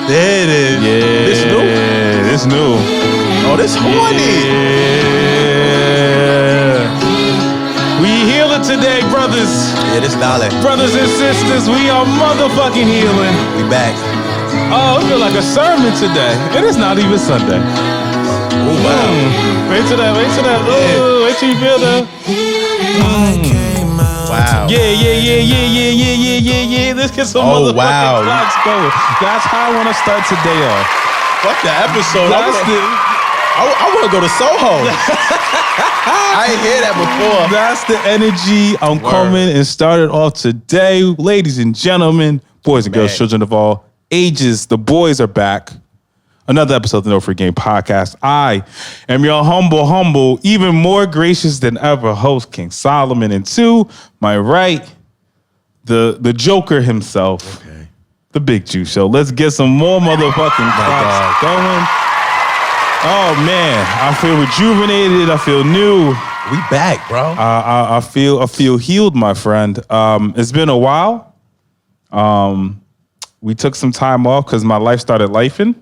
There it is. Yeah. This new? This new. Oh, this horny. Yeah. We healing today, brothers. Yeah, this dollar. Brothers and sisters, we are motherfucking healing. We back. Oh, it feel like a sermon today. And it's not even Sunday. Oh, wow. Wait till that. Ooh, wait till you feel that. Wow. Yeah. Let's get some motherfucking clocks going. That's how I want to start today off. Fuck the episode. That's I want to go to Soho. I ain't hear that before. That's the energy I'm coming and started off today. Ladies and gentlemen, boys and girls, children of all ages, the boys are back. Another episode of the No Free Game Podcast. I am your humble, even more gracious than ever host, King Solomon. And to my right, the Joker himself, the Big Juice Show. Let's get some more motherfucking clocks going. Oh man, I feel rejuvenated. I feel new. We back, bro. I feel healed, my friend. It's been a while. We took some time off because my life started lifing.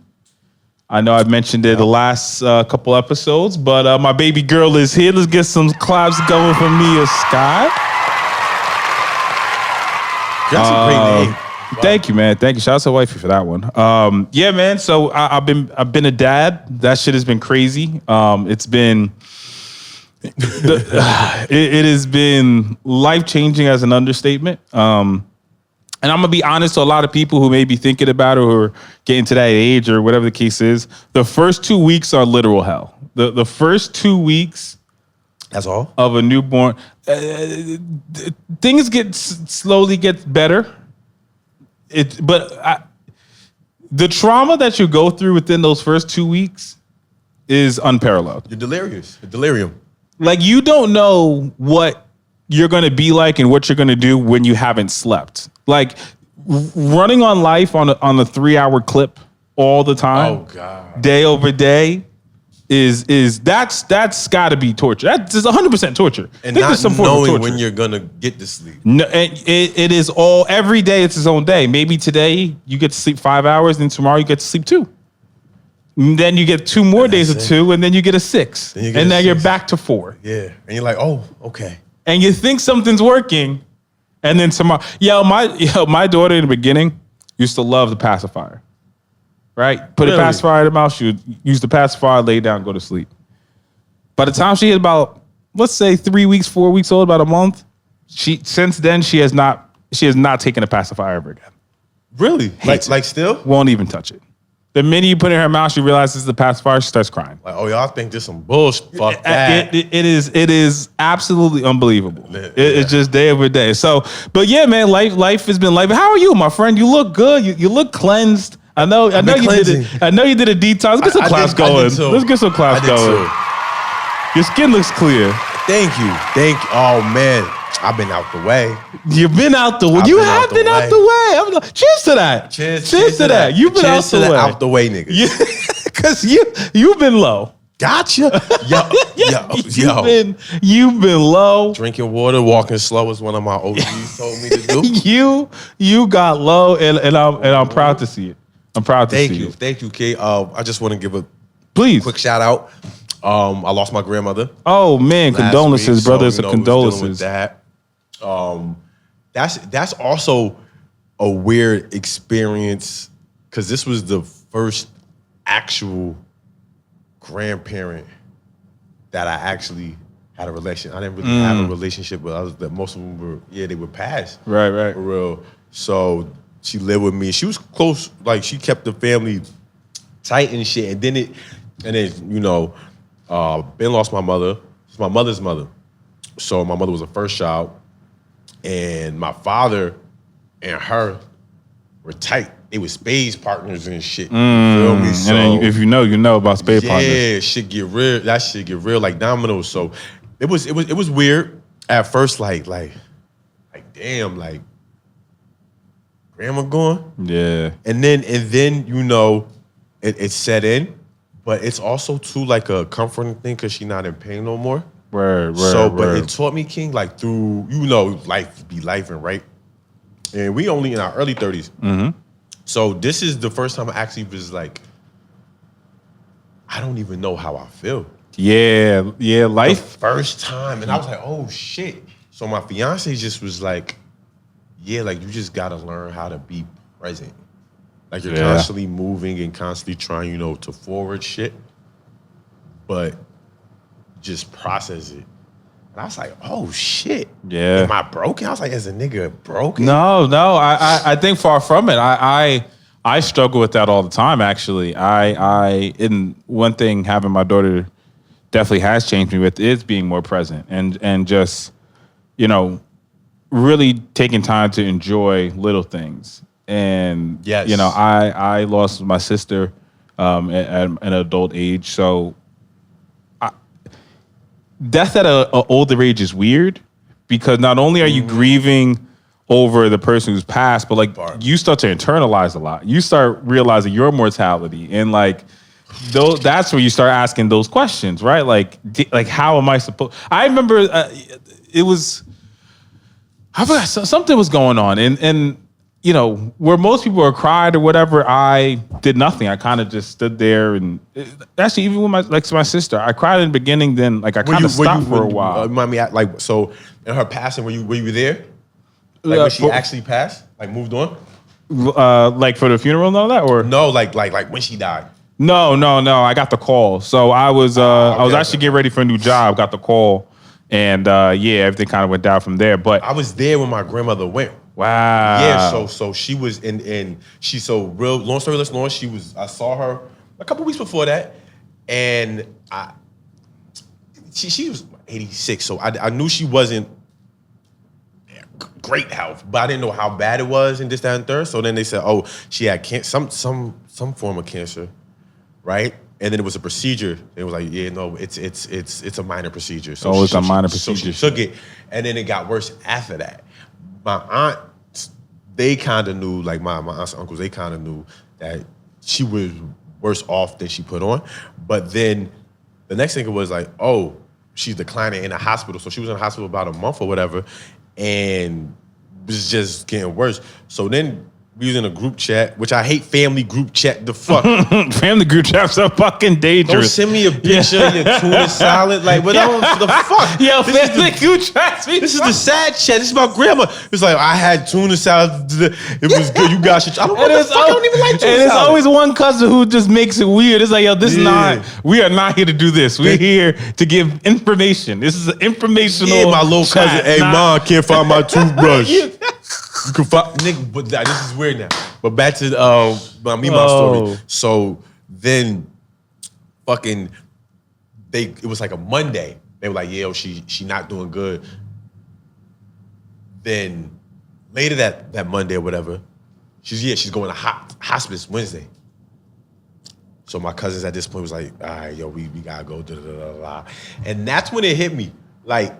I know I've mentioned it the last couple episodes, but my baby girl is here. Let's get some claps going for Mia Sky. That's a great name. Wow. Thank you, man. Thank you. Shout out to wifey for that one. Yeah, man. So I've been a dad. That shit has been crazy. It's been it has been life-changing as an understatement. And I'm gonna be honest to a lot of people who may be thinking about it or getting to that age or whatever the case is. The first 2 weeks are literal hell. The first 2 weeks. That's all? Of a newborn. Things slowly get better. The trauma that you go through within those first 2 weeks is unparalleled. You're delirious. Delirium. Like, you don't know what you're going to be like and what you're going to do when you haven't slept. Like, running on life on a 3-hour clip all the time. Oh, God. Day over day. That's got to be torture. That's 100% torture. And not knowing when you're gonna get to sleep. No, it is every day. It's its own day. Maybe today you get to sleep 5 hours, and tomorrow you get to sleep 2. And then you get 2 more days of 2, and then you get a 6, and then you're back to 4. Yeah, and you're like, oh, okay. And you think something's working, and then tomorrow, my daughter in the beginning used to love the pacifier. Right? Put a pacifier in her mouth. She would use the pacifier, lay down, go to sleep. By the time she hit about, let's say 3 weeks, 4 weeks old, about a month, since then she has not taken a pacifier ever again. Really? Like still? Won't even touch it. The minute you put it in her mouth, she realizes the pacifier, she starts crying. Like, oh, y'all think this some bullshit? Fuck that. It is absolutely unbelievable. It's just day over day. So, but yeah, man, life has been life. How are you, my friend? You look good. You look cleansed. I know you did it. I know you did a detox. Let's get some claps going. Let's get some claps going. Your skin looks clear. Thank you. Oh man, I've been out the way. You've been out the way. You have been out the way. I'm like, cheers to that. Cheers to that. You've been out the way. Out the way, niggas. Because you've been low. Gotcha. You've been low. Drinking water, walking slow is one of my OGs told me to do. You got low, and I'm proud to see it. I'm proud to see you. Thank you, Kay. I just want to give a quick shout out. I lost my grandmother. Oh man, condolences, brother. It's a condolences. That. That's also a weird experience because this was the first actual grandparent that I actually had a relation. I didn't really have a relationship with others. That most of them were, they were passed. Right. For real. So she lived with me. She was close. Like, she kept the family tight and shit. And then Ben lost my mother. It's my mother's mother. So my mother was the first child. And my father and her were tight. They were spades partners and shit. You feel me? So, and if you know about spade partners. Yeah, shit get real. That shit get real like dominoes. So it was weird at first, like damn, like grandma gone. Yeah. And then it set in, but it's also too like a comforting thing because she's not in pain no more. Word. But it taught me, King, like through life be life and right. And we only in our early 30s. Mm-hmm. So this is the first time I actually was like, I don't even know how I feel. Yeah, life. The first time. And I was like, oh shit. So my fiance just was like, yeah, like you just gotta learn how to be present. Like you're constantly moving and constantly trying, you know, to forward shit. But just process it. And I was like, oh shit. Yeah. Am I broken? I was like, is a nigga broken? No. I think far from it. I struggle with that all the time, actually. In one thing having my daughter definitely has changed me with is being more present and just, you know, really taking time to enjoy little things. And yes. You know, I lost my sister at an adult age, so death at an older age is weird because not only are you grieving over the person who's passed, but like you start to internalize a lot. You start realizing your mortality, and like that's where you start asking those questions, right? Like how am I supposed? I remember it was I forgot something was going on, and you know, where most people are cried or whatever, I did nothing. I kind of just stood there, and actually, even with my sister, I cried in the beginning. Then, like, I kind of stopped for a while. Remind me, like, so in her passing, were you there? Like when she actually passed, like moved on. Like for the funeral and all that, or no, like when she died. No. I got the call, so I was actually getting ready for a new job. Got the call, and everything kind of went down from there. But I was there when my grandmother went. Wow. Yeah, so she was in she so real long story less long, I saw her a couple weeks before that, and she was 86, so I knew she wasn't great health, but I didn't know how bad it was and this, that, and third. So then they said, oh, she had some form of cancer, right? And then it was a procedure. It was like, yeah, no, it's a minor procedure. So it's a minor procedure. So she took it, and then it got worse after that. My aunt, they kind of knew, like my aunts and uncles, they kind of knew that she was worse off than she put on. But then the next thing was like, oh, she's declining in the hospital. So she was in the hospital about a month or whatever, and was just getting worse. So then we was in a group chat, which I hate family group chat. The fuck? Family group chats are fucking dangerous. Don't send me a picture of your tuna salad. Like, what the fuck? Yo, family group chats. This is the sad chat. This is my grandma. It's like, I had tuna salad. It was good. You got shit. I don't even like tuna salad. And it's always one cousin who just makes it weird. It's like, yo, we are not here to do this. We're here to give information. This is an informational Yeah, my little cousin, hey, mom, can't find my toothbrush. You can fuck, nigga, but this is weird now. But back to my story. So then, fucking, it was like a Monday. They were like, yeah, she not doing good. Then later that Monday or whatever, she's going to hospice Wednesday. So my cousins at this point was like, all right, yo, we gotta go, and that's when it hit me, like.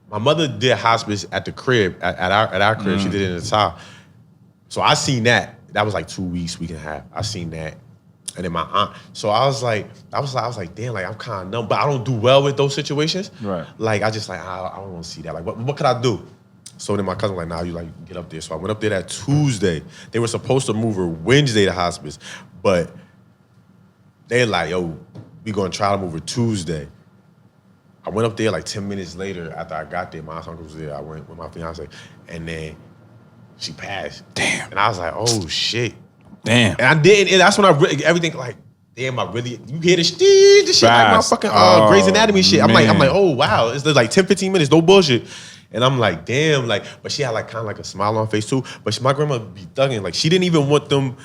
My mother did hospice at the crib, at our crib. She did it in the tile. So I seen that. That was like 2 weeks, week and a half. I seen that. And then my aunt. So I was like, damn, like I'm kind of numb, but I don't do well with those situations. Right. Like I just like, I don't want to see that. Like what could I do? So then my cousin was like, nah, you like get up there. So I went up there that Tuesday. They were supposed to move her Wednesday to hospice, but they're like, yo, we gonna try to move her Tuesday. I went up there like 10 minutes later after I got there. My uncle was there. I went with my fiance, and then she passed. Damn. And I was like, oh shit. Damn. And I did, and that's when everything like, damn, you hear this shit like my fucking Grey's Anatomy shit. I'm like, oh wow, it's like 10, 15 minutes, no bullshit. And I'm like, damn, like, but she had like kind of like a smile on her face too. But my grandma be thugging, like she didn't even want them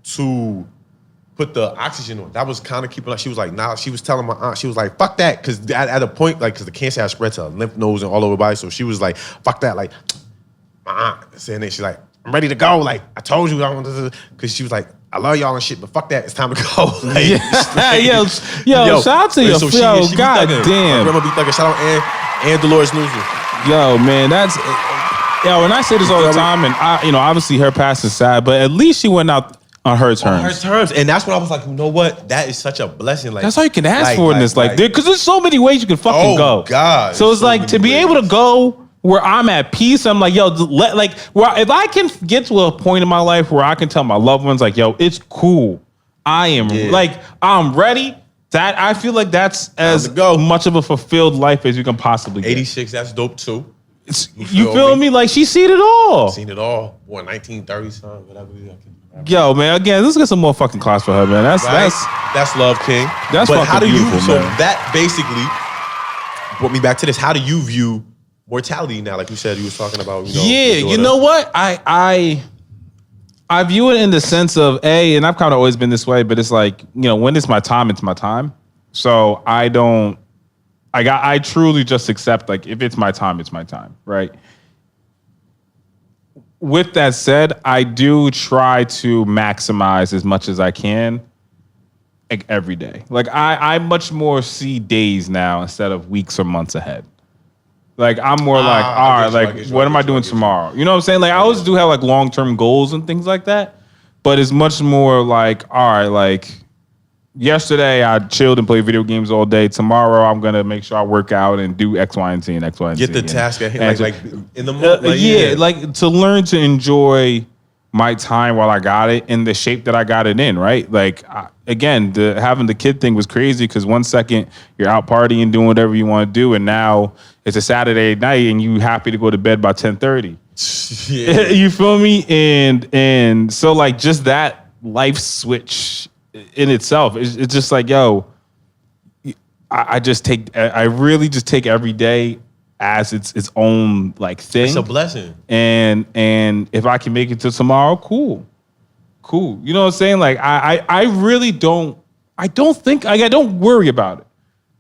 to put the oxygen on. That was kind of keeping like, she was like, nah, she was telling my aunt, she was like, fuck that. Cause at a point, like, cause the cancer had spread to her lymph nodes and all over her body. So she was like, fuck that. Like, my aunt saying that, she's like, I'm ready to go. Like, I told you I want to, cause she was like, I love y'all and shit, but fuck that, it's time to go. Like, yo, shout out to your so yo, god damn. My grandma be thugging. Shout out and Dolores Newsy. Yo, man, and I say this all the time, and obviously her past is sad, but at least she went out on her terms. On her terms. And that's when I was like, you know what? That is such a blessing. Like, that's all you can ask for in this. Like, because there's so many ways you can fucking go. Oh, God. So it's like, to be able to go where I'm at peace. I'm like, yo, if I can get to a point in my life where I can tell my loved ones, like, yo, it's cool. I am I'm ready. That I feel like that's as much of a fulfilled life as you can possibly get. 86, that's dope too. You feel me? Like she's seen it all. Seen it all. What, 1930 something, whatever. Yo, man, again, let's get some more fucking class for her, man. That's love, King. That's but fucking how do you? beautiful, So man. that basically brought me back to this. How do you view mortality now? Like you said, you was talking about. You know what? I view it in the sense of and I've kind of always been this way, but it's like, when it's my time, it's my time. So I truly just accept, like, if it's my time, it's my time, right? With that said, I do try to maximize as much as I can, like, every day. Like, I much more see days now instead of weeks or months ahead. Like, I'm more all right, like, what am I doing tomorrow? You know what I'm saying? Like, I always do have, like, long-term goals and things like that, but it's much more like, all right, like, yesterday I chilled and played video games all day. Tomorrow I'm going to make sure I work out and do X, Y, and Z and X, Y, and Z. Get the task at hand, like in the moment. Like, to learn to enjoy my time while I got it in the shape that I got it in, right? Like, again, having the kid thing was crazy because 1 second you're out partying, doing whatever you want to do, and now it's a Saturday night and you happy to go to bed by 10:30. Yeah. You feel me? And so, like, just that life switch in itself, it's just like, yo, I really just take every day as its own, like, thing. It's a blessing. And if I can make it to tomorrow, cool. You know what I'm saying? Like, I really don't worry about it.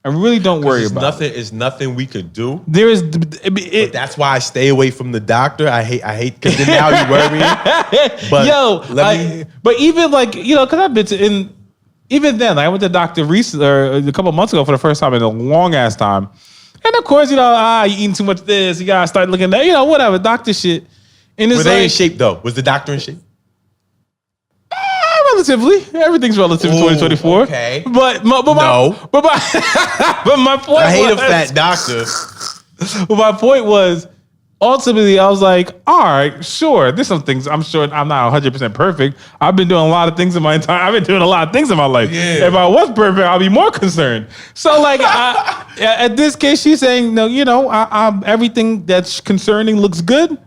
I really don't worry about it. It's nothing we could do. But that's why I stay away from the doctor. I hate because then now you worry. But but even, like, because I've been to, even then, like, I went to the doctor recently, or a couple of months ago for the first time in a long ass time. And of course, you eating too much of this, you gotta start looking at, whatever, doctor shit. And it's were they in shape though? Was the doctor in shape? Relatively. Everything's relative in 2024. Okay. But my point I hate a fat doctor. But my point was, ultimately, I was like, all right, sure. There's some things, I'm sure I'm not 100% perfect. I've been doing a lot of things in my life. Yeah. If I was perfect, I'd be more concerned. So, like, at this case, she's saying, no, everything that's concerning looks good,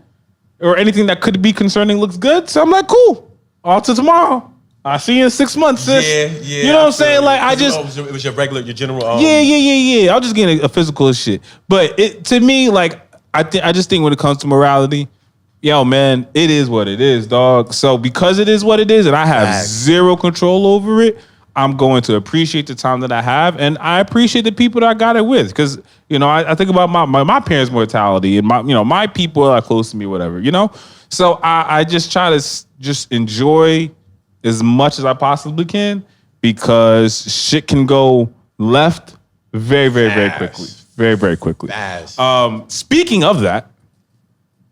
or anything that could be concerning looks good. So I'm like, cool. On to tomorrow. I'll see you in 6 months, sis. Yeah. You know what I'm saying? Like, it was your general. Yeah. I was just getting a physical shit. But to me, like, I just think when it comes to morality, yo, man, it is what it is, dog. So because it is what it is, and I have zero control over it, I'm going to appreciate the time that I have, and I appreciate the people that I got it with. Because, I think about my parents' mortality, and my people are close to me, whatever, So I just try to just enjoy as much as I possibly can, because shit can go left very, very, very quickly. Very, very quickly. Fast. Speaking of that,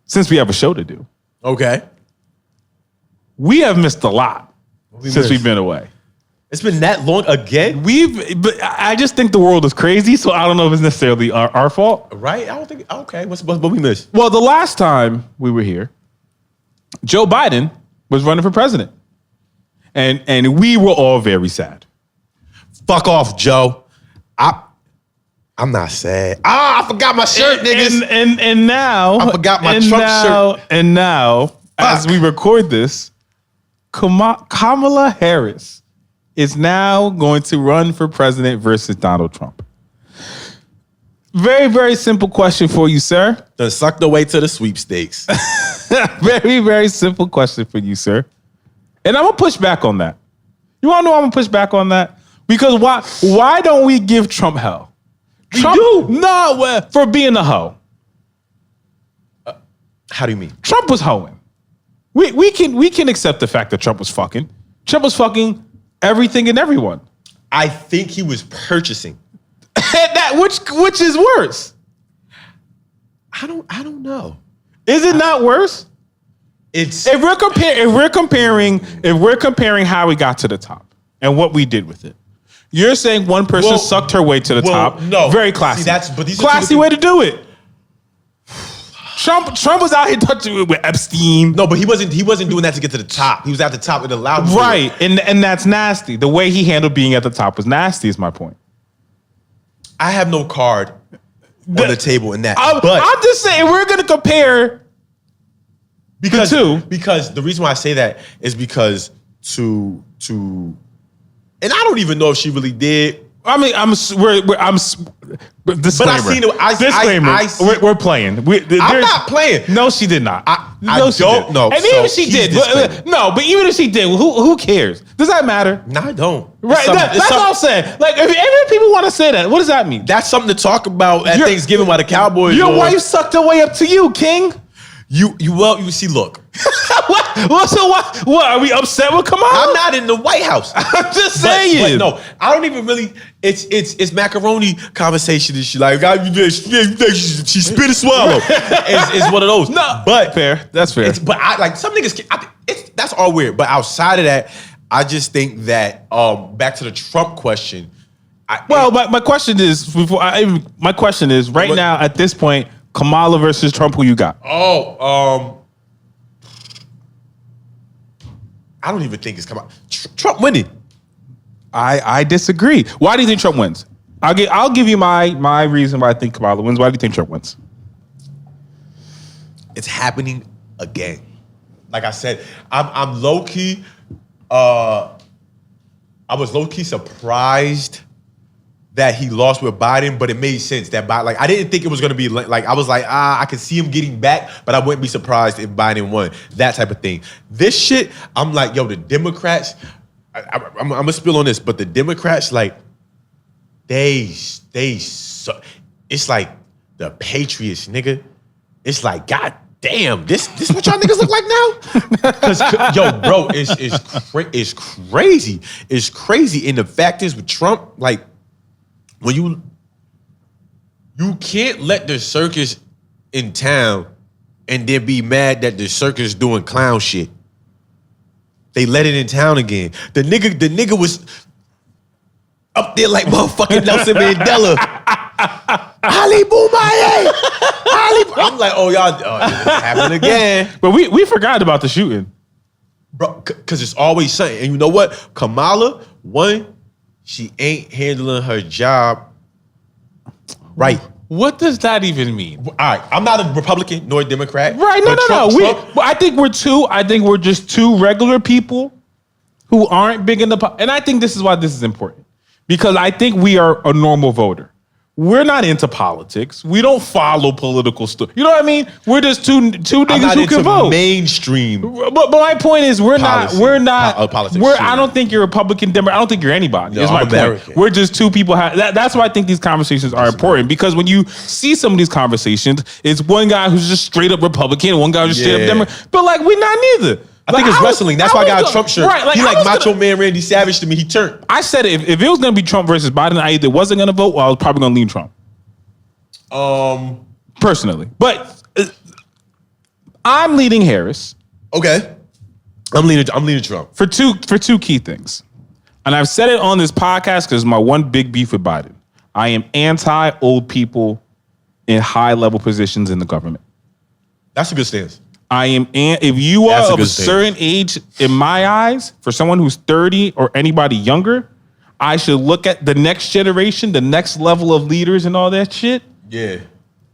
since we have a show to do, okay, we have missed a lot since we've been away. It's been that long again? But I just think the world is crazy, so I don't know if it's necessarily our fault. Right? I don't think. Okay, what we missed? Well, the last time we were here, Joe Biden was running for president. And we were all very sad. Fuck off, Joe. I'm not sad. I forgot my shirt, niggas. And now I forgot my Trump shirt. And now, as we record this, Kamala Harris is now going to run for president versus Donald Trump. Very, very simple question for you, sir. Done sucked away to the sweepstakes. Very, very simple question for you, sir. And I'm gonna push back on that. You wanna know I'm gonna push back on that? Because why don't we give Trump hell? We do. No, for being a hoe. How do you mean? Trump was hoeing. We can accept the fact that Trump was fucking. Trump was fucking everything and everyone. I think he was purchasing. which is worse? I don't know. Is it not worse? If we're comparing how we got to the top and what we did with it, you're saying one person sucked her way to the top. No, very classy. See, but these classy way to do it. Trump was out here touching it with Epstein. No, but he wasn't doing that to get to the top. He was at the top and allowed him. Right, and that's nasty. The way he handled being at the top was nasty. Is my point. I have no card on the table in that. But I'm just saying we're gonna compare because the two. Because the reason why I say that is because to and I don't even know if she really did. I mean, disclaimer. But I seen it. Disclaimer. We're playing. I'm not playing. No, she did not. I don't know. And even if she did, but even if she did, who cares? Does that matter? No, I don't. Right. That's what I'm saying. Like, if people want to say that, what does that mean? That's something to talk about at Thanksgiving while the Cowboys. Your wife sucked her way up to you, King. You see, look. What? Are we upset with Kamala? I'm not in the White House. I'm just saying. But no, I don't even really. It's macaroni conversation and shit. Like she spit and swallow. It's one of those. No, but fair. That's fair. But I like some niggas. That's all weird. But outside of that, I just think that back to the Trump question. My question is right now at this point, Kamala versus Trump. Who you got? I don't even think it's Kamala. Trump winning. I disagree. Why do you think Trump wins? I'll give you my reason why I think Kamala wins. Why do you think Trump wins? It's happening again. Like I said, I'm low key. I was low key surprised that he lost with Biden, but it made sense that Biden. Like I didn't think it was gonna be like I was like I could see him getting back, but I wouldn't be surprised if Biden won. That type of thing. This shit, I'm like, yo, the Democrats. I'm gonna spill on this, but the Democrats, like, they suck. It's like the Patriots, nigga. It's like, god damn, this what y'all niggas look like now? Because yo, bro, it's crazy. It's crazy. And the fact is, with Trump, like, when you can't let the circus in town and then be mad that the circus doing clown shit. They let it in town again. The nigga was up there like motherfucking Nelson Mandela. Holly Boomaye. I'm like, oh y'all, it's happening again. But we forgot about the shooting, bro. Because it's always something. And you know what? Kamala, one, she ain't handling her job right. What does that even mean? All right, I'm not a Republican nor a Democrat. Right, no. I think we're just two regular people who aren't big in the... And I think this is why this is important. Because I think we are a normal voter. We're not into politics. We don't follow political stuff. You know what I mean? We're just two niggas who can vote. Mainstream. But my point is, we're not. Politics. I don't think you're Republican, Democrat. I don't think you're anybody. No, is my I'm American. point. We're just two people. That's why I think these conversations are important, because when you see some of these conversations, it's one guy who's just straight up Republican, and one guy who's just straight up Democrat. But like, we're not neither. I think it's wrestling. That's why I got a Trump shirt. Right, he like Macho Man Randy Savage to me. He turned. I said if it was going to be Trump versus Biden, I either wasn't going to vote or I was probably going to lean Trump. Personally. But I'm leaning Harris. Okay. I'm leaning Trump. For two key things. And I've said it on this podcast because it's my one big beef with Biden. I am anti-old people in high-level positions in the government. That's a good stance. If you are of a certain age, in my eyes, for someone who's 30 or anybody younger, I should look at the next generation, the next level of leaders and all that shit. Yeah.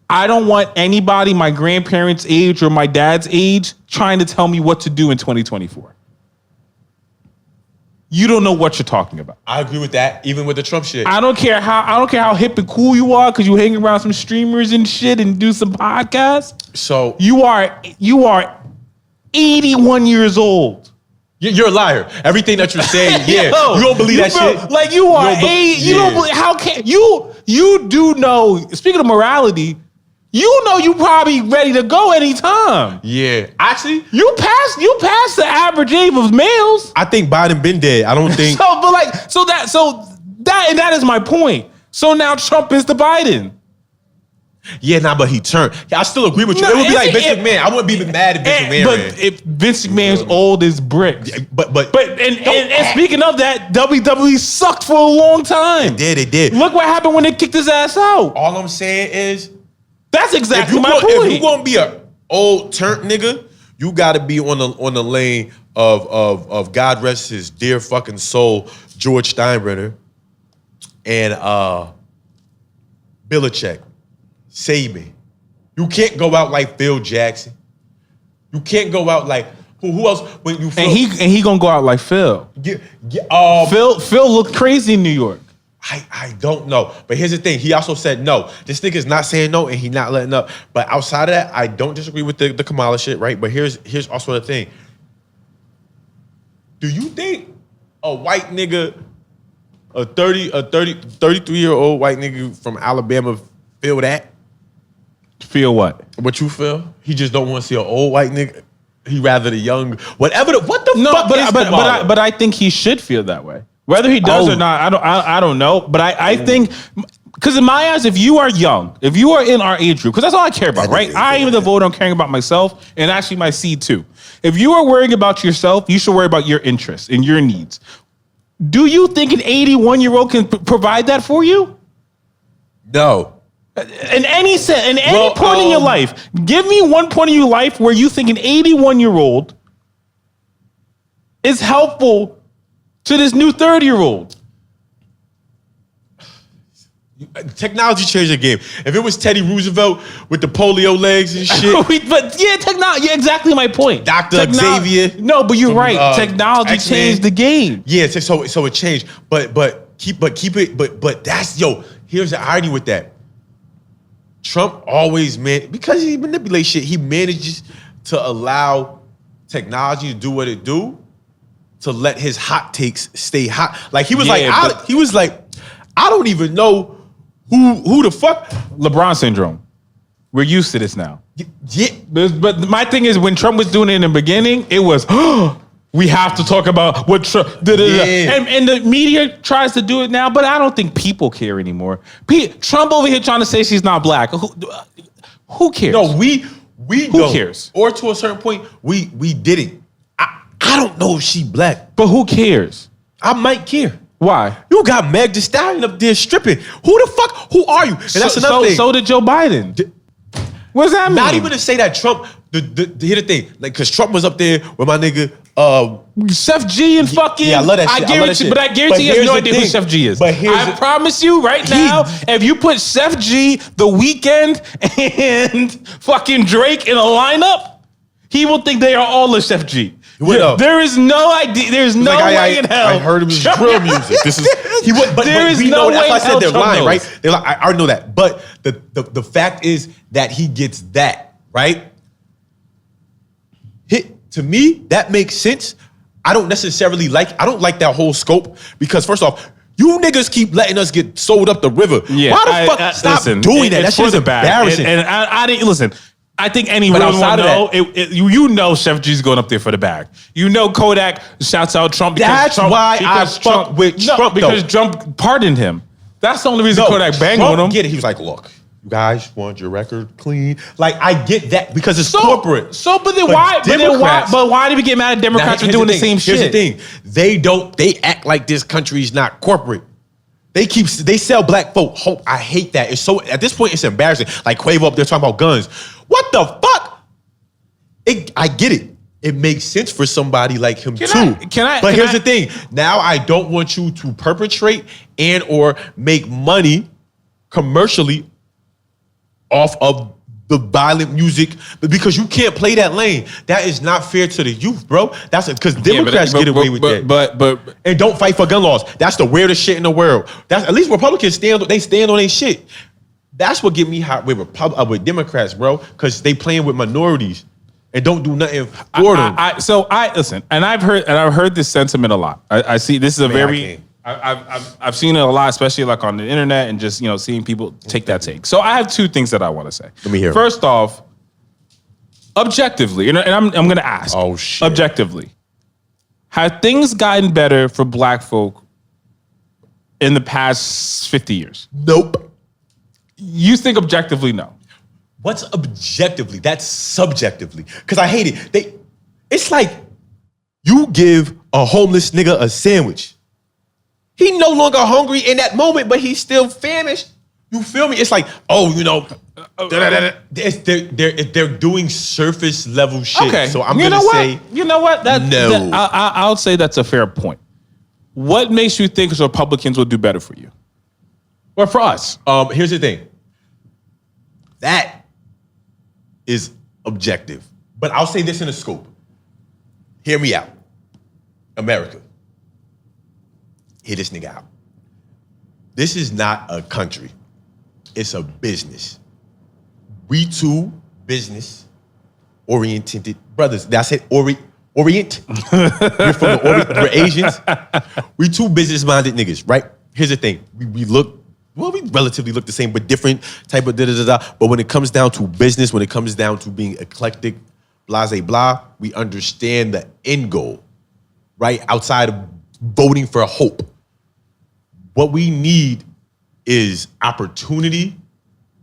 I don't want anybody my grandparents' age or my dad's age trying to tell me what to do in 2024. You don't know what you're talking about. I agree with that, even with the Trump shit. I don't care how hip and cool you are because you hang around some streamers and shit and do some podcasts. So you are 81 years old. You're a liar. Everything that you're saying, you don't believe that shit. Like you are you don't believe. How can you do know? Speaking of morality, you know you probably ready to go anytime. Yeah, actually, you passed the average age of males. I think Biden been dead. I don't think that is my point. So now Trump is the Biden. Yeah, but he turned. Yeah, I still agree with you. It would be like Vince McMahon. I wouldn't be mad if Vince McMahon ran. But if Vince McMahon's old as bricks. Yeah, but speaking of that, WWE sucked for a long time. They did. Look what happened when they kicked his ass out. All I'm saying is, that's exactly my point. If you're gonna be old turnt nigga, you gotta be on the lane of God rest his dear fucking soul, George Steinbrenner and Belichick. Saban. You can't go out like Phil Jackson. You can't go out like who else? When you feel, and he gonna go out like Phil. Phil looked crazy in New York. I don't know, but here's the thing. He also said no. This nigga's not saying no, and he not letting up. But outside of that, I don't disagree with the Kamala shit, right? But here's also the thing. Do you think a white nigga, a 33-year-old white nigga from Alabama feel that? Feel what? What you feel? He just don't want to see an old white nigga. He rather the young, whatever. What the fuck is Kamala? But I think he should feel that way. Whether he does or not, I don't know. But I think, because in my eyes, if you are young, if you are in our age group, because that's all I care about, right? I even devote on caring about myself and actually my seed too. If you are worrying about yourself, you should worry about your interests and your needs. Do you think an 81-year-old can provide that for you? No. In any point in your life, give me one point in your life where you think an 81-year-old is helpful to this new 30-year-old. Technology changed the game. If it was Teddy Roosevelt with the polio legs and shit. But yeah, technology, exactly my point. Dr. Xavier. No, but you're right. Technology X-Men. changed the game. Yeah, so it changed. But that's here's the irony with that. Trump always because he manipulates shit, he manages to allow technology to do what it do, to let his hot takes stay hot. Like he was I don't even know who the fuck. LeBron syndrome. We're used to this now. Yeah. But my thing is, when Trump was doing it in the beginning, it was, we have to talk about what Trump did. Yeah. And the media tries to do it now, but I don't think people care anymore. Trump over here trying to say she's not black. Who cares? No, we who cares? Or to a certain point, we didn't. I don't know if she black. But who cares? I might care. Why? You got Meg Thee Stallion up there stripping. Who are you? And that's another thing. So did Joe Biden. What does that mean? Not even to say that Trump, here's the thing, like, because Trump was up there with my nigga, Chef G and fucking. Yeah, I love that shit. I guarantee he has no idea who Chef G is. But I promise you right now, if you put Chef G, The Weeknd, and fucking Drake in a lineup, he will think they are all the Chef G. There is no idea. There's no way in hell. I heard him his drill music. This is but there is we no know way. That's why I said they're lying, knows. right? They're like, I already know that. But the fact is that he gets that, right? To me, that makes sense. I don't like that whole scope because first off, you niggas keep letting us get sold up the river. Yeah, why the fuck stop doing that? That's just embarrassing. And I didn't listen. I think anyone will know. You know Chef G's going up there for the bag. You know Kodak shouts out Trump because I fuck with Trump because Trump pardoned him. That's the only reason Kodak banged on him. Get it. He was like, look, you guys want your record clean. Like, I get that because it's corporate. But why do we get mad at Democrats for doing the same shit? Here's the thing. They act like this country's not corporate. They sell black folk hope. I hate that. It's so, at this point, it's embarrassing. Like Quavo up there talking about guns. What the fuck? I get it. It makes sense for somebody like him too. But here's the thing. Now I don't want you to perpetrate and or make money commercially off of the violent music, because you can't play that lane. That is not fair to the youth, bro. That's because Democrats get away with that. But and don't fight for gun laws. That's the weirdest shit in the world. That's at least Republicans stand on their shit. That's what get me hot with Democrats, bro, because they playing with minorities and don't do nothing for them. Listen, and I've heard this sentiment a lot. I see this is I've seen it a lot, especially like on the internet and just seeing people take that take. So I have two things that I want to say. Let me hear. First off, objectively, and I'm going to ask. Oh shit. Objectively, have things gotten better for black folk in the past 50 years? Nope. You think objectively, no? What's objectively? That's subjectively. Because I hate it. It's like you give a homeless nigga a sandwich. He no longer hungry in that moment, but he's still famished. You feel me? It's like, They're doing surface level shit. Okay. So I'm gonna say, you know what? no. I'll say that's a fair point. What makes you think Republicans will do better for you, or for us? Here's the thing. That is objective, but I'll say this in a scope. Hear me out, America. Hear this nigga out. This is not a country. It's a business. We two business-oriented brothers. Did I say Orient? We're from the Orient. We're Asians. We two business-minded niggas, right? Here's the thing. We relatively look the same, but different type of da-da-da-da. But when it comes down to business, when it comes down to being eclectic, blase blah, we understand the end goal, right? Outside of voting for hope. What we need is opportunity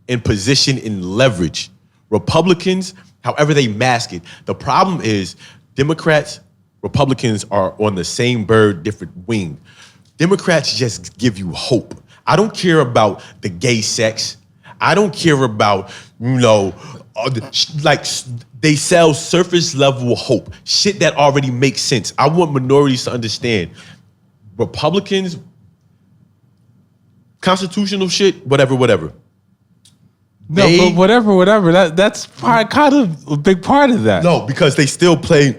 and position and leverage. Republicans, however they mask it, the problem is Democrats, Republicans are on the same bird, different wing. Democrats just give you hope. I don't care about the gay sex. I don't care about, like they sell surface level hope, shit that already makes sense. I want minorities to understand. Republicans, constitutional shit, whatever. No, but whatever. That's kind of a big part of that. No, because they still play,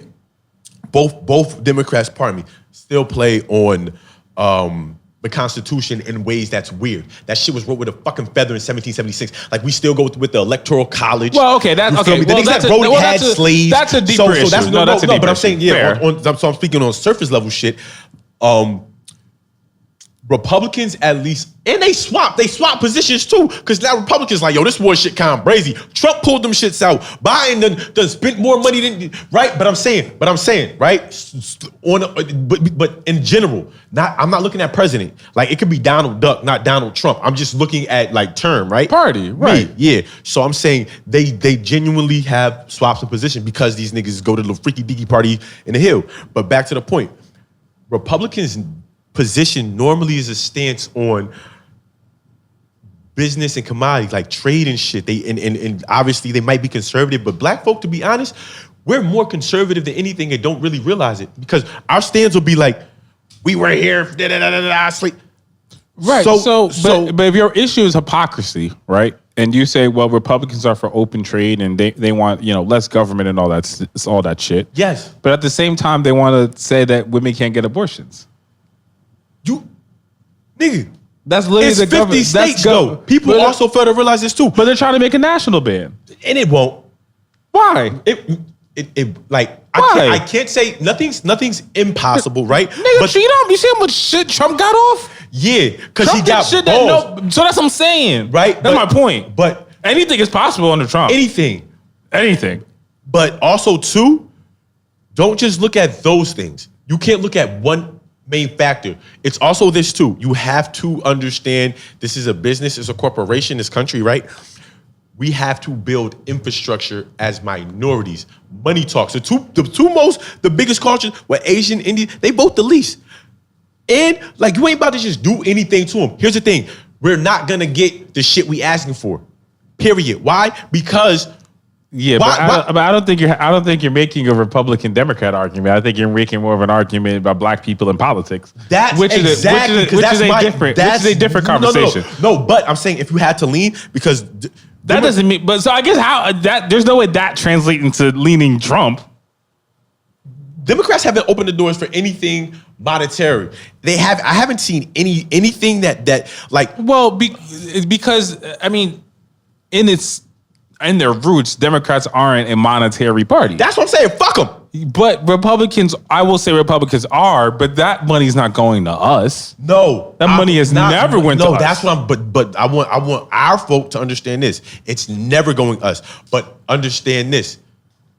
both Democrats, still play on the Constitution in ways that's weird. That shit was wrote with a fucking feather in 1776. Like we still go with the Electoral College. Well, okay, that's okay. The niggas that wrote it had slaves. That's a deeper issue. That's a deeper but I'm saying, issue. so I'm speaking on surface level shit. Republicans at least, and they swap positions too, because now Republicans like, yo, this war shit kind of crazy. Trump pulled them shits out. Biden done spent more money than, right? But I'm saying, right? But in general, I'm not looking at president. Like it could be Donald Duck, not Donald Trump. I'm just looking at like term, right? Party, right? Yeah. So I'm saying they genuinely have swaps of position because these niggas go to the freaky deaky party in the Hill. But back to the point, Republicans' position normally is a stance on business and commodities, like trade and shit. And obviously they might be conservative, but black folk, to be honest, we're more conservative than anything and don't really realize it because our stance will be like, we were here, sleep. Right. But if your issue is hypocrisy, right? And you say, well, Republicans are for open trade and they want, less government and all that shit. Yes. But at the same time, they want to say that women can't get abortions. Nigga, that's literally it's 50 states though. People also fail to realize this too. But they're trying to make a national ban. And it won't. Why? I can't say nothing's impossible, right? Nigga, but you see how much shit Trump got off? Yeah, because he got shit balls. so that's what I'm saying. Right? That's my point. But anything is possible under Trump. Anything. But also too, don't just look at those things. You can't look at one main factor. It's also this too. You have to understand this is a business, it's a corporation, this country, right? We have to build infrastructure as minorities. Money talks. The biggest cultures were Asian, Indian, they both the least. And like you ain't about to just do anything to them. Here's the thing. We're not gonna get the shit we asking for. Period. Why? Because but I don't think you're making a Republican Democrat argument. I think you're making more of an argument about black people in politics. Which is a different conversation. No, but I'm saying if you had to lean, because that doesn't mean. But so I guess there's no way that translates into leaning Trump. Democrats haven't opened the doors for anything monetary. I haven't seen anything that like. Well, because I mean, in their roots, Democrats aren't a monetary party. That's what I'm saying. Fuck them. But Republicans, I will say Republicans are, but that money's not going to us. No. That money has never went to us. No, that's what but I want our folk to understand this. It's never going us. But understand this.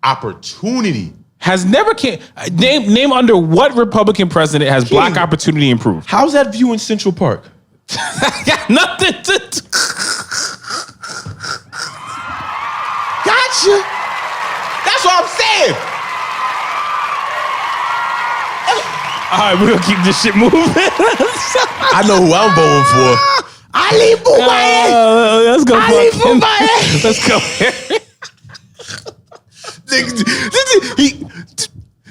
Opportunity has never came. Name under what Republican president has black opportunity improved? How's that view in Central Park? Got nothing to Gotcha. That's what I'm saying. All right, we're gonna keep this shit moving. I know who I'm voting for. Ali Boumaier. Let's go. Ali fucking- Boumaier. Let's go.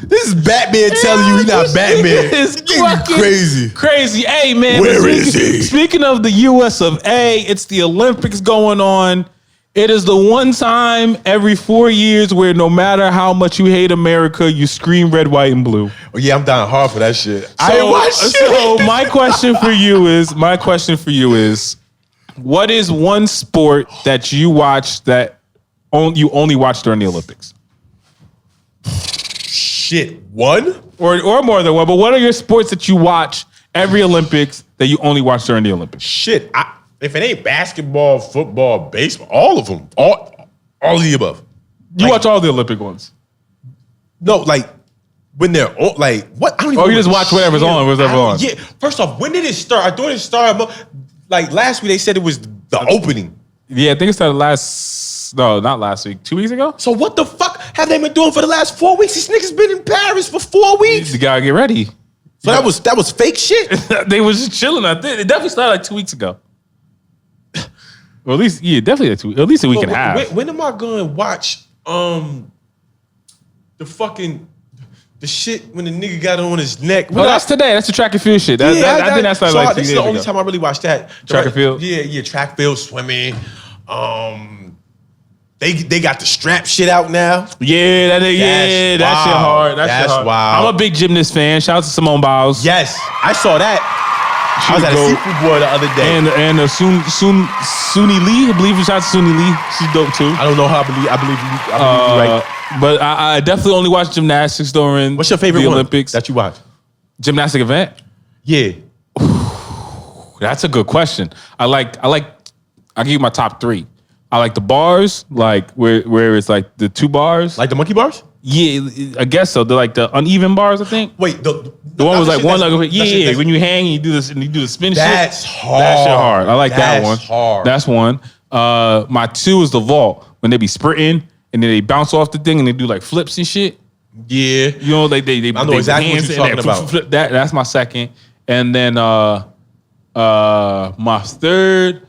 This is Batman telling you he's not Batman. It's This nigga fucking crazy. Crazy. Hey, man. Where is he? Speaking of the US of A, it's the Olympics going on. It is the one time every 4 years where no matter how much you hate America, you scream red, white, and blue. Oh yeah, I'm dying hard for that shit. I ain't watch shit. So my question for you is, what is one sport that you watch that you only watch during the Olympics? Shit, one? Or more than one, but what are your sports that you watch every Olympics that you only watch during the Olympics? Shit, if it ain't basketball, football, baseball, all of them, all of the above. You watch all the Olympic ones. No, like when they're on, like what? I don't even. Oh, you just watch whatever's on, whatever's on. Yeah. First off, when did it start? I thought it started like last week. They said it was the opening. Yeah, I think it started not last week, 2 weeks ago. So what the fuck have they been doing for the last 4 weeks? These niggas been in Paris for 4 weeks. You gotta get ready. So that was fake shit. They was just chilling. I think it definitely started like 2 weeks ago. Well, at least definitely like at least a week and a half. When am I going to watch the shit when the nigga got it on his neck? Oh, that's today. That's the track and field shit. I think that started like 2 this days is the only ago. time I really watched that. Track and field? Yeah, track field, swimming. They got the strap shit out now. Yeah, that shit hard. That's shit hard. wild. I'm a big gymnast fan. Shout out to Simone Biles. Yes, I saw that. I was at a seafood boy the other day. And Suni Lee, I believe. Shout out to Suni Lee. She's dope too. I don't know how I believe you right. But I definitely only watch gymnastics during What's your favorite the one Olympics. that you watch? Gymnastic event? Yeah. That's a good question. I'll give you my top three. I like the bars, like where it's like the 2 bars. Like the monkey bars? Yeah, I guess so. They're like the uneven bars, I think. Wait, the one was like one that's- like that shit- when you hang and you do this and you do the spin That's shit. hard. That shit hard. I like that one. That's hard. That's one. My 2 is the vault when they be sprinting and then they bounce off the thing and they do like flips and shit. Yeah. You know, like they I know exactly what hands you're and talking about. flip that. That's my second. And then my third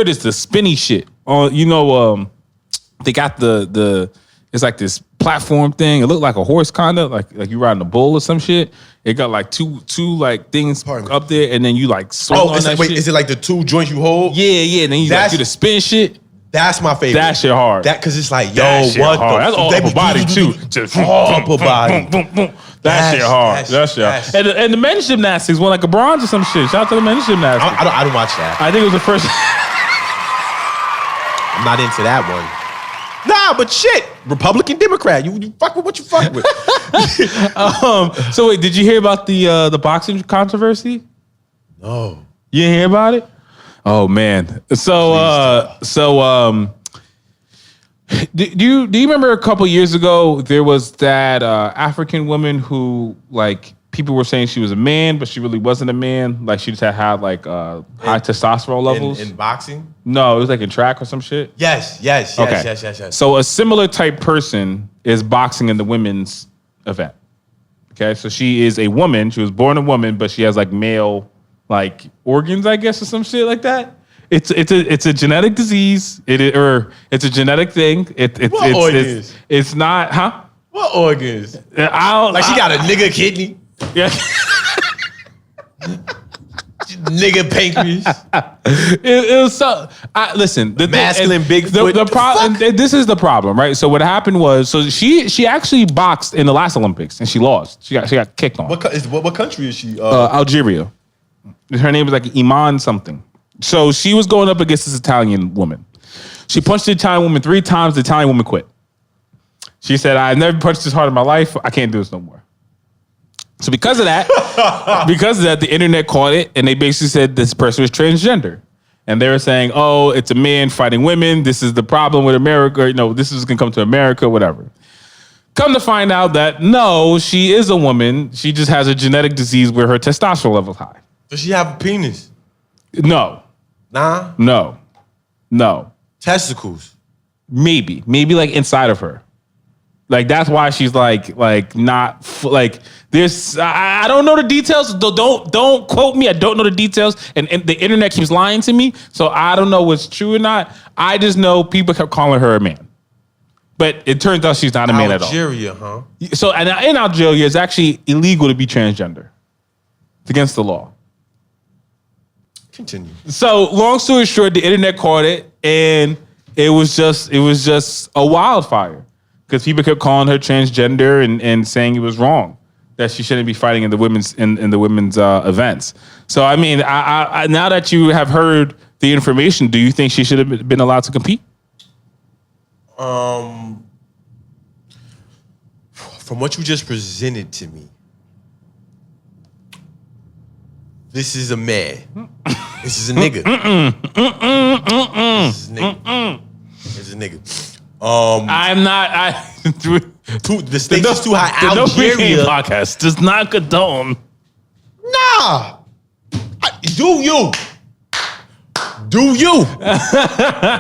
is the spinny shit. They got the it's like this platform thing. It looked like a horse kind of like you riding a bull or some shit. It got like two like things up there, and then you like swing on that shit. Is it like the 2 joints you hold? Yeah. And then you like do the spin shit. That's my favorite. That shit hard. That because it's like, yo, That shit what hard. the That's all upper body too. Just all upper body. That shit hard. That shit hard. And the men's gymnastics won like a bronze or some shit. Shout out to the men's gymnastics. I don't watch that. I think it was the first. I'm not into that one. Nah, but shit, Republican, Democrat. You fuck with what you fuck with. So wait, did you hear about the boxing controversy? No. You didn't hear about it? Oh man. So do you remember a couple years ago there was that African woman who like people were saying she was a man, but she really wasn't a man. Like she just had like high testosterone levels. In boxing? No, it was like in track or some shit. Yes. Okay. So a similar type person is boxing in the women's event. Okay, so she is a woman. She was born a woman, but she has like male like organs, I guess, or some shit like that. It's a genetic disease. It's a genetic thing. It's not, huh? What organs? I don't Like she got a nigga kidney, Yeah. nigga pancreas. It was so. Listen, the masculine Bigfoot. The problem. This is the problem, right? So what happened was, so she actually boxed in the last Olympics and she lost. She got kicked on. What country is she? Algeria. Her name was like Imane something. So she was going up against this Italian woman. She punched the Italian woman 3 times. The Italian woman quit. She said, "I've never punched this hard in my life. I can't do this no more." So because of that, the internet caught it and they basically said this person was transgender. And they were saying, "Oh, it's a man fighting women. This is the problem with America. You know, this is gonna come to America, whatever." Come to find out that no, she is a woman. She just has a genetic disease where her testosterone level is high. Does she have a penis? No. Nah. No. Testicles. Maybe like inside of her. Like that's why she's like not like there's I don't know the details. Don't quote me. I don't know the details, and the internet keeps lying to me, so I don't know what's true or not. I just know people kept calling her a man, but it turns out she's not a man at all. Algeria, huh? So and in Algeria, it's actually illegal to be transgender. It's against the law. Continue. So long story short, the internet caught it, and it was just a wildfire. Because people kept calling her transgender and saying it was wrong, that she shouldn't be fighting in the women's events. So I mean, I now that you have heard the information, do you think she should have been allowed to compete? From what you just presented to me, this is a man. This is a nigga. This is a nigga. This is a nigga. I'm not. The stakes is too high. The No Free Game Algeria podcast does not condone. Nah. Do you?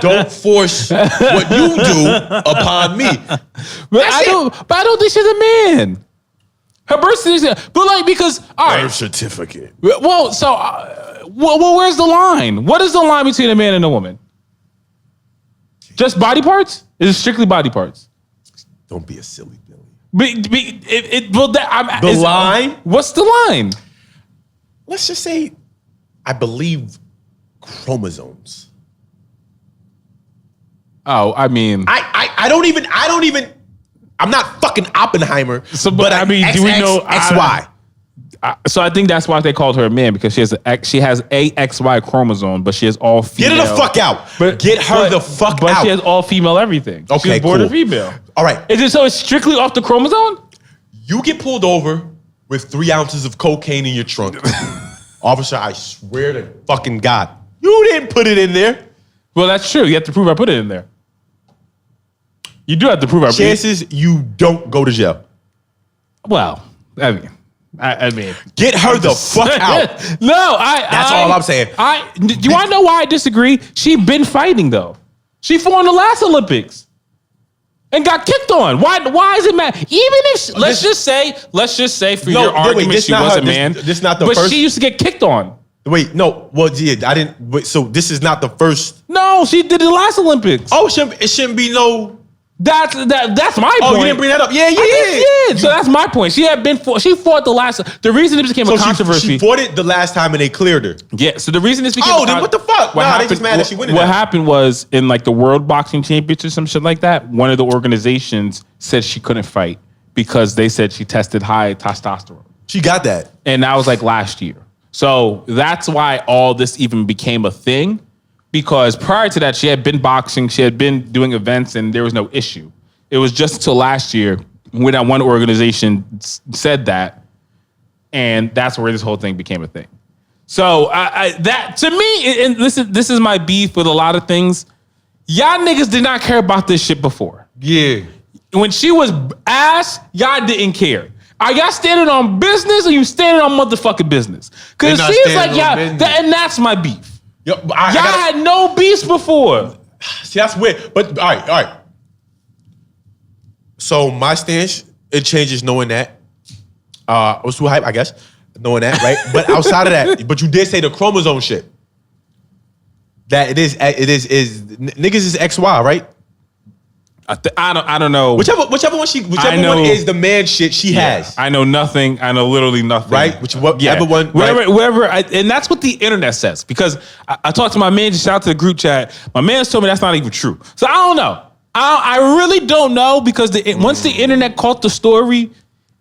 Don't force what you do upon me. But I don't think she's a man. Her birth certificate, but like because all right. Birth certificate. Well, so well, where's the line? What is the line between a man and a woman? Just body parts? Is it strictly body parts? Don't be a silly Billy. The line? What's the line? Let's just say, I believe chromosomes. Oh, I mean, I don't even. I'm not fucking Oppenheimer. So, but I mean, do we know XY? So I think that's why they called her a man, because she has a XY chromosome, but she has all female. Get her the fuck out. Get her the fuck out. But she has all female everything. Okay, she's born cool. a female. All right. Is it so it's strictly off the chromosome? You get pulled over with 3 ounces of cocaine in your trunk. Officer, I swear to fucking God, you didn't put it in there. Well, that's true. You have to prove I put it in there. You do have to prove I put it in. Chances you don't go to jail. Well, I mean, get her the fuck out. No, That's all I'm saying. Do you want to know why I disagree? She been fighting though. She fought in the last Olympics and got kicked on. Why is it matter? Even if let's just say for your argument she was a man. This not the but first. She used to get kicked on. Wait, no. Well, yeah, I didn't. Wait, so this is not the first. No, she did the last Olympics. Oh, it shouldn't be no. That's my point. Oh, you didn't bring that up. Yeah. So that's my point. She fought the last. The reason it became a controversy. She fought it the last time and they cleared her. Yeah. So the reason this became. Oh, then what the fuck? They just mad that she went in. What happened was in like the World Boxing Championship or some shit like that. One of the organizations said she couldn't fight because they said she tested high testosterone. She got that, and that was like last year. So that's why all this even became a thing. Because prior to that, she had been boxing, she had been doing events, and there was no issue. It was just until last year when that one organization said that, and that's where this whole thing became a thing. So that to me, and this is my beef with a lot of things. Y'all niggas did not care about this shit before. Yeah. When she was ass, y'all didn't care. Are y'all standing on business or you standing on motherfucking business? Because it seems like y'all, and that's my beef. Yo, y'all had no beefs before. See, that's weird. But all right. So my stance, it changes knowing that. I was too hype, I guess, knowing that, right? But outside of that, but you did say the chromosome shit. That it is niggas is XY, right? I don't know. Whichever one is the man shit she has. I know nothing. I know literally nothing. Right? Whichever one. Wherever, and that's what the internet says. Because I talked to my man, just shout out to the group chat. My man told me that's not even true. So I don't know. I really don't know because once the internet caught the story,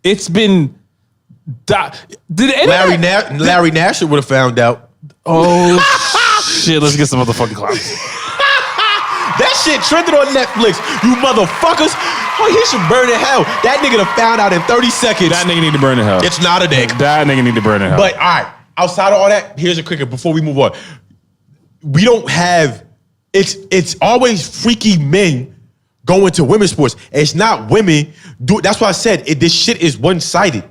it's been. Larry Nasher would have found out. Oh shit! Let's get some motherfucking clowns. That shit trended on Netflix. You motherfuckers. Oh, he should burn in hell. That nigga done found out in 30 seconds. That nigga need to burn in hell. It's not a dick. That nigga need to burn in hell. But all right, outside of all that, here's a quicker before we move on. We don't have. It's always freaky men going to women's sports. It's not women. That's why I said this shit is one-sided.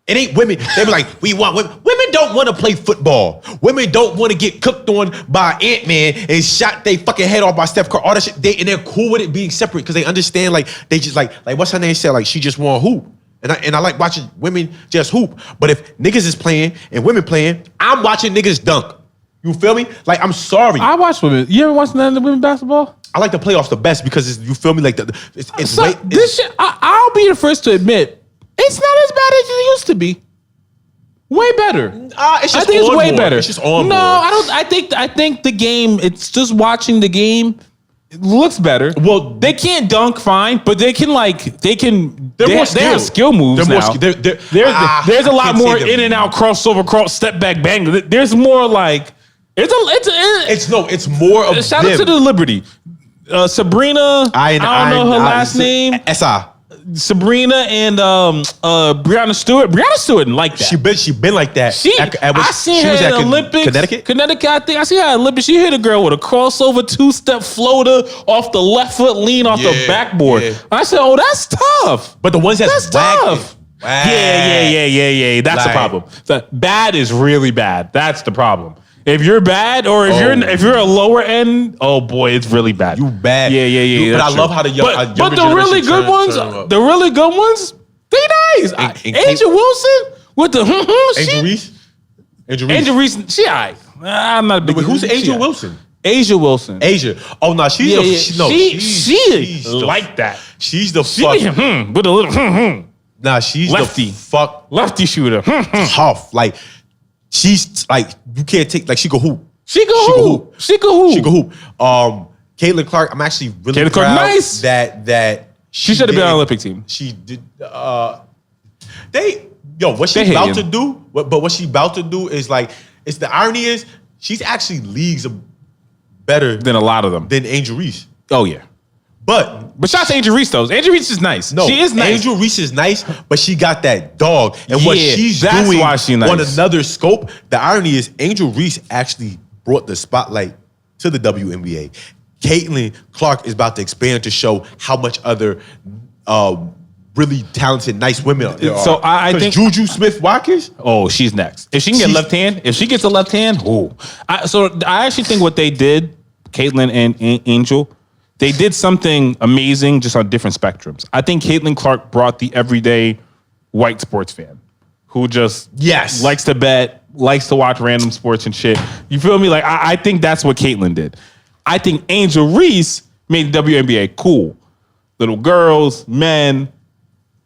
It ain't women. They be like, we want women. Women don't want to play football. Women don't want to get cooked on by Ant-Man and shot they fucking head off by Steph Curry. All that shit. And they're cool with it being separate because they understand like they just like what's her name said, like she just want to hoop. And I like watching women just hoop. But if niggas is playing and women playing, I'm watching niggas dunk. You feel me? Like, I'm sorry. I watch women. You ever watch none of the women basketball? I like the playoffs the best because you feel me? Like this shit. I'll be the first to admit it's not as bad as it used to be. Way better. It's just I think it's way more. better. It's just on. No, I don't. I think the game. It's just watching the game. It looks better. Well, they can't dunk fine, but they can They're more they have skill moves they're now. More there's a lot more in and out crossover, step back, bang. There's more like it's more of shout them. out to the Liberty. Sabrina, I don't know her last name. S.I. Sabrina and Breonna Stewart. Breonna Stewart didn't like that. She been like that. I seen her in the Olympics. Connecticut, I think. I see her at Olympics. She hit a girl with a crossover two-step floater off the left foot, lean off the backboard. Yeah. I said, oh, that's tough. But the ones that's tough. Yeah. That's the problem. Bad is really bad. That's the problem. If you're bad, or if you're a lower end, oh boy, it's really bad. You bad. Yeah. But I love how the young. But the really good ones, they nice. Angel Wilson with the Angel Reese. Angel Reese, she alright. I'm not a big. Who's Angel Wilson? Asia Wilson. Asia. Oh no, she's she's like that. She's the fuck with a little Nah, she's lefty. The fuck lefty shooter. Tough. Like she's like you can't take like she could hoop. She could hoop. Caitlin Clark, I'm actually really Caitlin proud nice. that she should have been on the Olympic team. She did. What she's about to do. What she's about to do is like. It's the irony is she's actually leagues better than a lot of them. Than Angel Reese. Oh yeah. But shout out to Angel Reese though. Angel Reese is nice. No, she is nice. Angel Reese is nice, but she got that dog. And what she's doing why she nice. On another scope, the irony is Angel Reese actually brought the spotlight to the WNBA. Caitlin Clark is about to expand to show how much other really talented, nice women there are. So I think Juju Smith-Watkins. Oh, she's next. If she can get left hand, if she gets a left hand, I actually think what they did, Caitlin and Angel, they did something amazing just on different spectrums. I think Caitlin Clark brought the everyday white sports fan who just likes to bet, likes to watch random sports and shit. You feel me? Like I think that's what Caitlin did. I think Angel Reese made the WNBA cool. Little girls, men,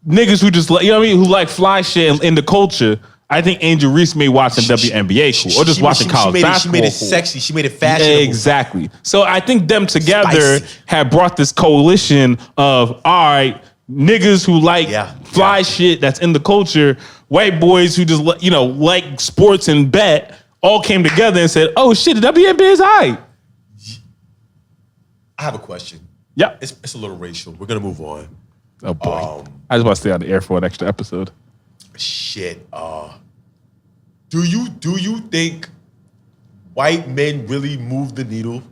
niggas who just, you know what I mean, who like fly shit in the culture. I think Angel Reese made watching WNBA cool, or just watching college basketball. She made it sexy. She made it fashionable. Exactly. So I think them together have brought this coalition of, all right, niggas who like fly shit that's in the culture, white boys who just like sports and bet, all came together and said, oh shit, the WNBA is all right. I have a question. Yeah. It's a little racial. We're going to move on. Oh boy. I just want to stay on the air for an extra episode. Shit. Do you think white men really move the needle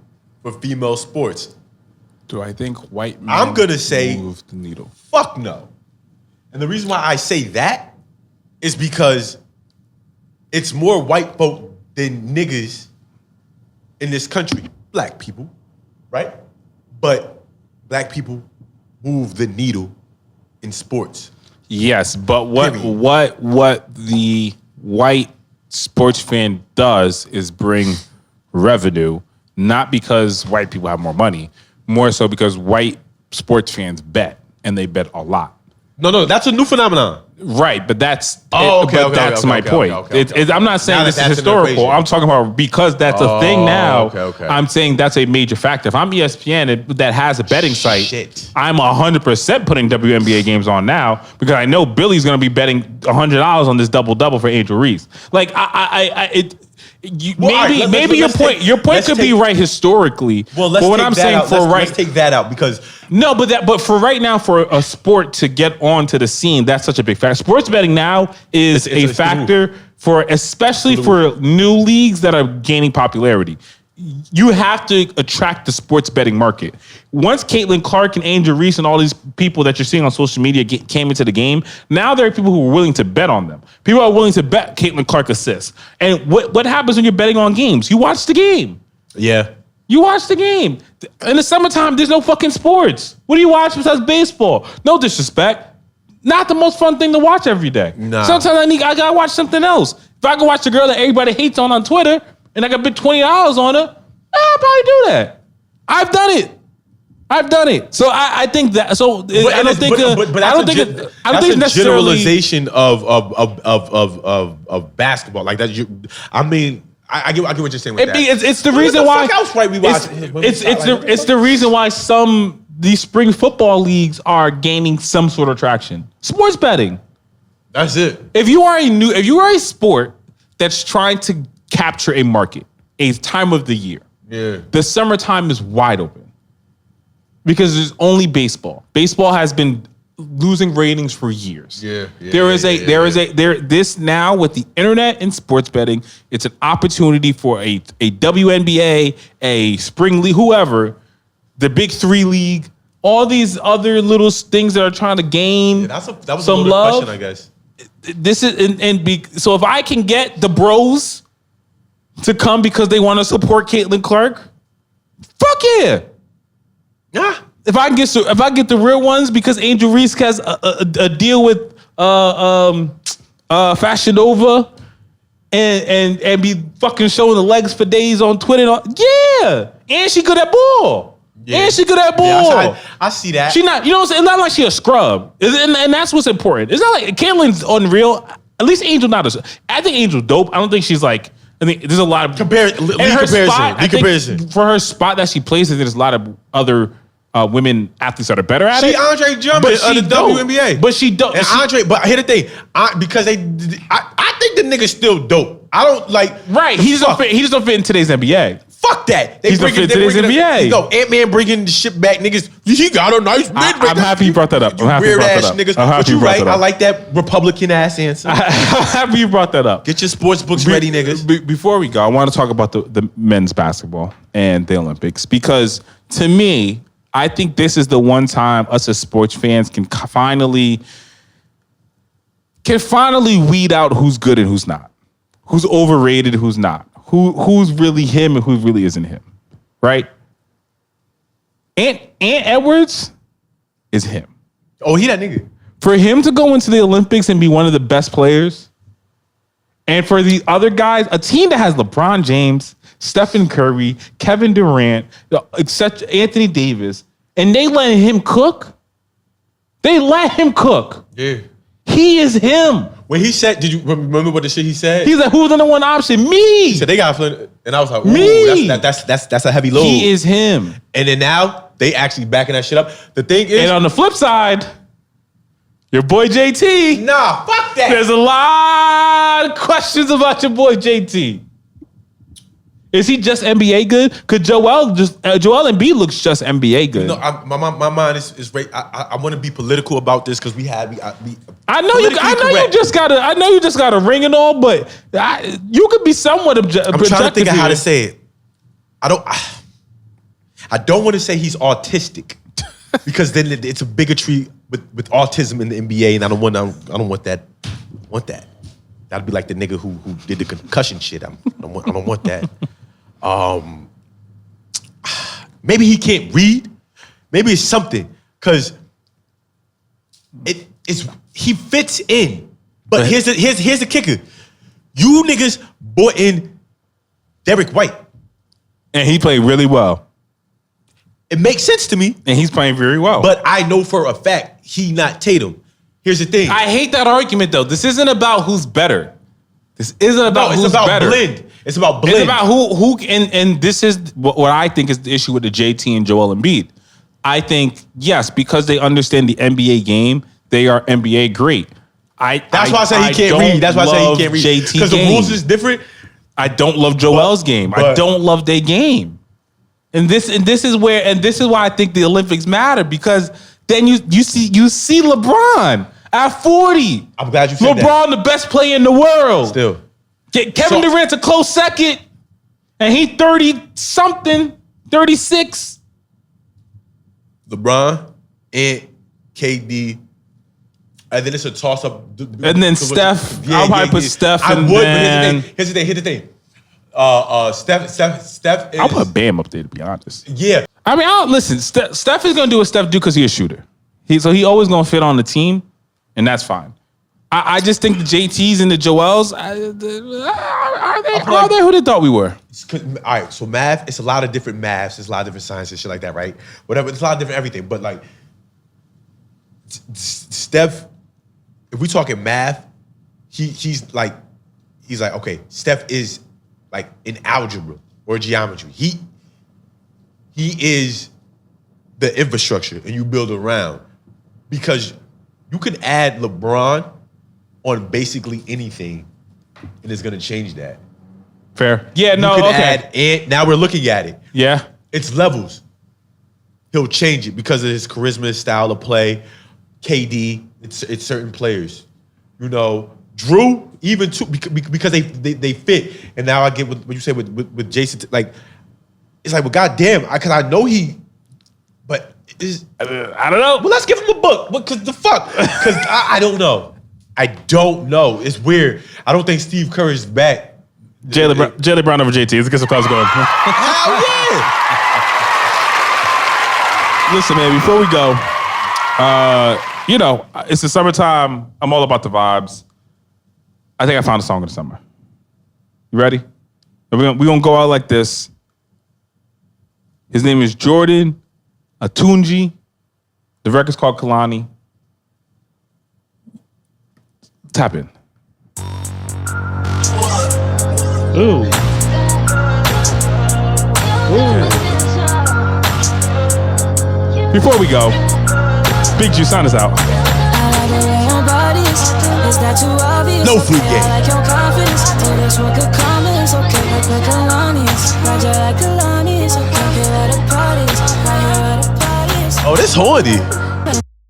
for female sports? Do I think white men I'm gonna say move the needle? Fuck no. And the reason why I say that is because it's more white folk than niggas in this country. Black people, right? But black people move the needle in sports. Yes, but what the white sports fan does is bring revenue, not because white people have more money, more so because white sports fans bet, and they bet a lot. No, that's a new phenomenon. Right, but that's that's my point. I'm not saying this is historical. I'm talking about because that's a thing now. I'm saying that's a major factor. If I'm ESPN that has a betting site, I'm 100% putting WNBA games on now because I know Billy's going to be betting $100 on this double-double for Angel Reese. Like maybe your point could be right historically. Well, let's take that out because but for right now, for a sport to get onto the scene, that's such a big factor. Sports betting now is a factor for especially for new leagues that are gaining popularity. you have to attract the sports betting market. Once Caitlin Clark and Angel Reese and all these people that you're seeing on social media came into the game, now there are people who are willing to bet on them. People are willing to bet Caitlin Clark assists. And what happens when you're betting on games? You watch the game. Yeah. You watch the game. In the summertime, there's no fucking sports. What do you watch besides baseball? No disrespect. Not the most fun thing to watch every day. Nah. Sometimes I gotta watch something else. If I can watch the girl that everybody hates on Twitter and I can bet $20 on her, I'll probably do that. I've done it. So I think that. So I don't think. I don't think that's a generalization of basketball. Like that. I get what you're saying with that. It's the reason why. What else right we watch? It's the reason why these spring football leagues are gaining some sort of traction. Sports betting. That's it. If you are a sport that's trying to capture a market, a time of the year, the summertime is wide open because there's only baseball. Baseball has been losing ratings for years. This now with the internet and sports betting, it's an opportunity for a WNBA, a spring league, whoever, the Big Three league, all these other little things that are trying to gain that was some a love. Question, I guess. This is so if I can get the bros to come because they want to support Caitlin Clark, fuck yeah. Yeah. If I get the real ones because Angel Reese has a deal with Fashion Nova and be fucking showing the legs for days on Twitter. And she good at ball. Yeah. And she good at ball. Yeah, I see that. She not, you know what I'm saying? It's not like she a scrub. And that's what's important. It's not like Caitlin's unreal. At least Angel not I think Angel's dope. I don't think she's like, I mean, there's a lot of comparison. For her spot that she plays, there's a lot of other women athletes that are better at it. She Andre Drummond of the WNBA. But she dope. And Andre, but here's the thing. I think the nigga's still dope. I don't like. Right. He just don't fit in today's NBA. Fuck that. He's don't fit in today's NBA. Ant-Man bringing the shit back, niggas. He got a nice mid. I'm happy you brought that up. Weird ass niggas. But you right. I like that Republican ass answer. I'm happy you brought that up. Get your sports books ready, niggas. Before we go, I want to talk about the men's basketball and the Olympics because to me, I think this is the one time us as sports fans can finally weed out who's good and who's not, who's overrated, who's not, who's really him and who really isn't him, right? Ant Edwards is him. Oh, he that nigga. For him to go into the Olympics and be one of the best players, and for the other guys, a team that has LeBron James, Stephen Curry, Kevin Durant, except Anthony Davis, and they let him cook. Yeah. He is him. When he said, did you remember what the shit he said? He's like, who's the number one option? Me. He said they got Flynn, and I was like, ooh, me. That's a heavy load. He is him. And then now they actually backing that shit up. The thing is, and on the flip side, your boy JT. Nah, fuck that. There's a lot of questions about your boy JT. Is he just NBA good? Could Joel Embiid looks just NBA good? No, my mind is right. I want to be political about this because I know you just got a ring and all, but you could be somewhat objective. I'm trying to think of how to say it. I don't want to say he's autistic because then it's a bigotry with autism in the NBA, and I don't want that. That'd be like the nigga who did the concussion shit. I don't want that. Maybe he can't read. Maybe it's something because he fits in. But here's the kicker: you niggas bought in Derek White, and he played really well. It makes sense to me, and he's playing very well. But I know for a fact he not Tatum. Here's the thing. I hate that argument though. This isn't about who's better. This isn't about who's better. Blend. It's about blend. It's about who and this is what I think is the issue with the JT and Joel Embiid. I think, yes, because they understand the NBA game, they are NBA great. That's why I say he can't read. That's why I say he can't read. Because the rules is different. I don't love Joel's game. I don't love their game. And this is why I think the Olympics matter, because then you see LeBron at 40. I'm glad you said that. LeBron, the best player in the world. Still. Kevin Durant's a close second. And he 30-something, 36. LeBron and KD. And then it's a toss-up. And then Steph. I'll probably put Steph I and would, then... but here's the thing. Steph is... I'll put Bam up there, to be honest. Yeah. I mean, listen, Steph is going to do what Steph do because he's a shooter. So he always going to fit on the team, and that's fine. I just think the JTs and the Joels, are they who they thought we were? All right, so math, it's a lot of different maths. There's a lot of different sciences, shit like that, right? Whatever, it's a lot of different everything. But like, Steph, if we talking math, he's like, okay, Steph is like in algebra or geometry. He is the infrastructure, and you build around. Because you could add LeBron on basically anything, and it's gonna change that. Fair. Yeah, no, you could okay. add, and now we're looking at it. Yeah. It's levels. He'll change it because of his charisma, his style of play. KD, it's certain players. You know, Drew, even too, because they fit. And now I get what you say with Jason. Like, it's like, well, goddamn, because I know he, but I don't know. Well, let's give him a book. Because the fuck? Because I don't know. I don't know. It's weird. I don't think Steve Kerr is back. Jaylen Brown over JT. Let's get some calls going. Hell yeah! Listen, man, before we go, it's the summertime. I'm all about the vibes. I think I found a song of the summer. You ready? We're going to go out like this. His name is Jordan Atunji. The record's called Kalani. Tap in. Ooh. Before we go, Big Juice, sign us out. No food game. Oh, this horny.